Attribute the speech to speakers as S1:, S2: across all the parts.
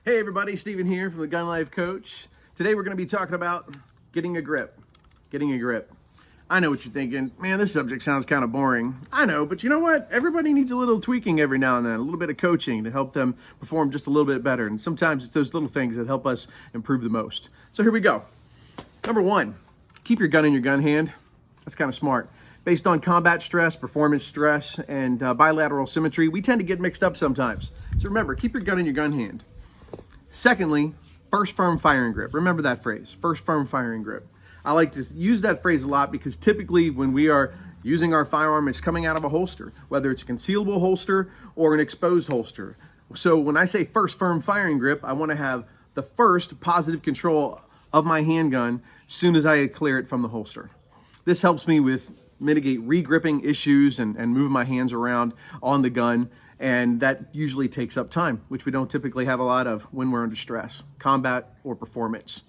S1: Hey everybody, Steven here from the Gun Life Coach. Today we're going to be talking about getting a grip. Getting a grip. I know what you're thinking, man, this subject sounds kind of boring. I know, but you know what? Everybody needs a little tweaking every now and then, a little bit of coaching to help them perform just a little bit better. And sometimes it's those little things that help us improve the most. So here we go. Number one, keep your gun in your gun hand. That's kind of smart. Based on combat stress, performance stress, and bilateral symmetry, we tend to get mixed up sometimes. So remember, keep your gun in your gun hand. Secondly, first firm firing grip. Remember that phrase, first firm firing grip. I like to use that phrase a lot because typically when we are using our firearm, it's coming out of a holster, whether it's a concealable holster or an exposed holster. So when I say first firm firing grip, I want to have the first positive control of my handgun as soon as I clear it from the holster. This helps me with mitigate re-gripping issues and move my hands around on the gun. And that usually takes up time, which we don't typically have a lot of when we're under stress, combat or performance.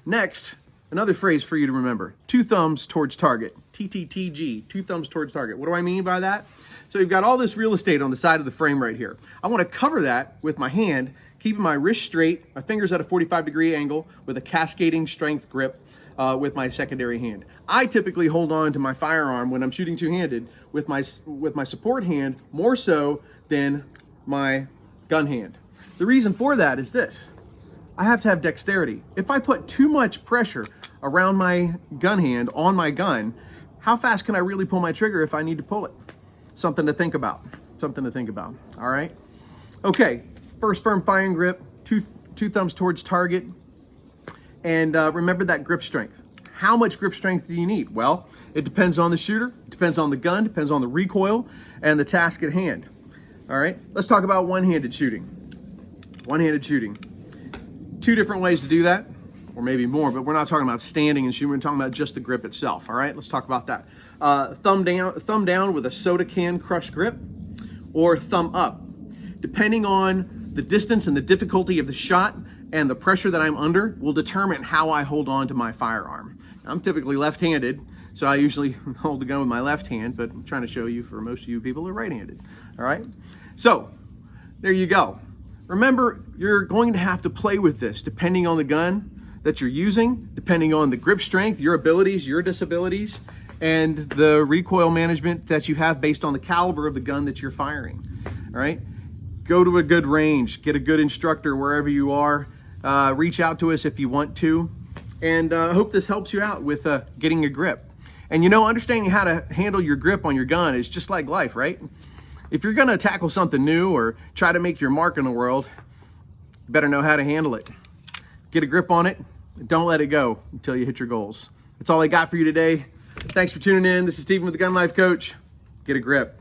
S1: Next, another phrase for you to remember, two thumbs towards target, TTTG, two thumbs towards target. What do I mean by that? So you've got all this real estate on the side of the frame right here. I want to cover that with my hand, keeping my wrist straight, my fingers at a 45-degree angle with a cascading strength grip with my secondary hand. I typically hold on to my firearm when I'm shooting two-handed with my support hand more so than my gun hand. The reason for that is this. I have to have dexterity. If I put too much pressure around my gun hand on my gun, how fast can I really pull my trigger if I need to pull it? Something to think about. Something to think about. All right. Okay. First firm firing grip, two thumbs towards target. And remember that grip strength. How much grip strength do you need? Well, it depends on the shooter, it depends on the gun, depends on the recoil, and the task at hand. All right, let's talk about one-handed shooting. One-handed shooting. Two different ways to do that, or maybe more, but we're not talking about standing and shooting, we're talking about just the grip itself. All right, let's talk about that. Thumb down with a soda can crush grip, or thumb up. Depending on the distance and the difficulty of the shot and the pressure that I'm under will determine how I hold on to my firearm. I'm typically left-handed, so I usually hold the gun with my left hand, but I'm trying to show you for most of you people are right-handed, all right? So, there you go. Remember, you're going to have to play with this depending on the gun that you're using, depending on the grip strength, your abilities, your disabilities, and the recoil management that you have based on the caliber of the gun that you're firing, all right? Go to a good range, get a good instructor wherever you are, reach out to us if you want to, and I hope this helps you out with getting a grip. And you know, understanding how to handle your grip on your gun is just like life, right? If you're gonna tackle something new or try to make your mark in the world, you better know how to handle it. Get a grip on it, and don't let it go until you hit your goals. That's all I got for you today. Thanks for tuning in. This is Steven with the Gun Life Coach. Get a grip.